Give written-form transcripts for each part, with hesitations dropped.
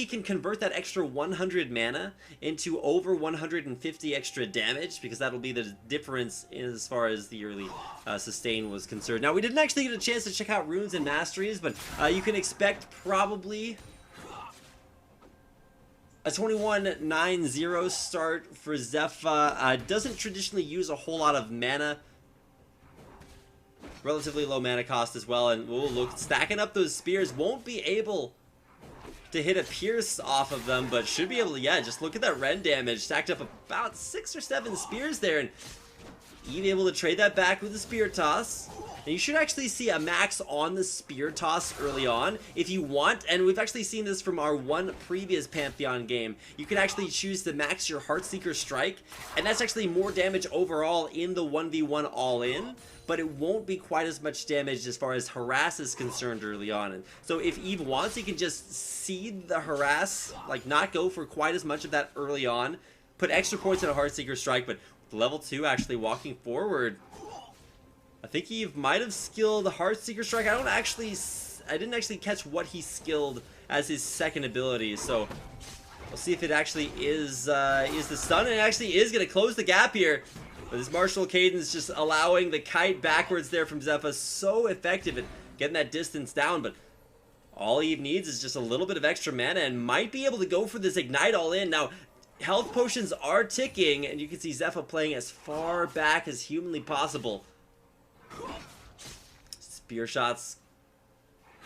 he can convert that extra 100 mana into over 150 extra damage, because that'll be the difference as far as the early sustain was concerned. Now, we didn't actually get a chance to check out runes and masteries, but you can expect probably a 21-9-0 start for Zefa. Doesn't traditionally use a whole lot of mana. Relatively low mana cost as well, and we'll look, stacking up those spears. Won't be able to hit a pierce off of them, but should be able to, yeah, just look at that rend damage. Stacked up about 6 or 7 spears there, and even able to trade that back with a spear toss. And you should actually see a max on the spear toss early on if you want, and we've actually seen this from our one previous Pantheon game. You can actually choose to max your Heartseeker Strike, and that's actually more damage overall in the 1v1 all-in, but it won't be quite as much damage as far as harass is concerned early on. And so if Eve wants, he can just seed the harass, like not go for quite as much of that early on, put extra points in a Heartseeker Strike, but level 2 actually walking forward. I think Eve might have skilled the Heartseeker Strike. I didn't actually catch what he skilled as his second ability, so we'll see if it actually is the stun, and it actually is going to close the gap here. But this martial cadence just allowing the kite backwards there from Zefa, so effective at getting that distance down, but all Eve needs is just a little bit of extra mana and might be able to go for this ignite all in. Now, health potions are ticking, and you can see Zefa playing as far back as humanly possible. Spear shots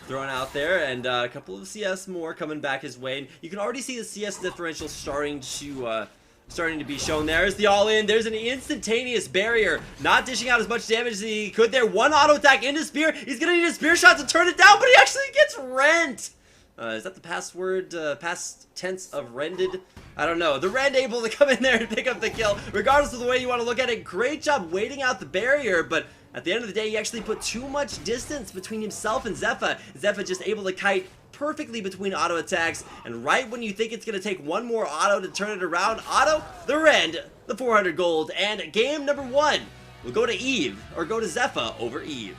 thrown out there, and a couple of CS more coming back his way. And you can already see the CS differential starting to be shown. There's the all-in. There's an instantaneous barrier, not dishing out as much damage as he could there. One auto attack into spear. He's gonna need a spear shot to turn it down, but he actually gets rent. Is that the password, past tense of rended? I don't know. The Rend able to come in there and pick up the kill. Regardless of the way you want to look at it, great job waiting out the barrier, but at the end of the day, he actually put too much distance between himself and Zefa. Zefa just able to kite perfectly between auto attacks, and right when you think it's going to take one more auto to turn it around, auto, the Rend, the 400 gold, and game number 1 will go to Eve, or go to Zefa over Eve.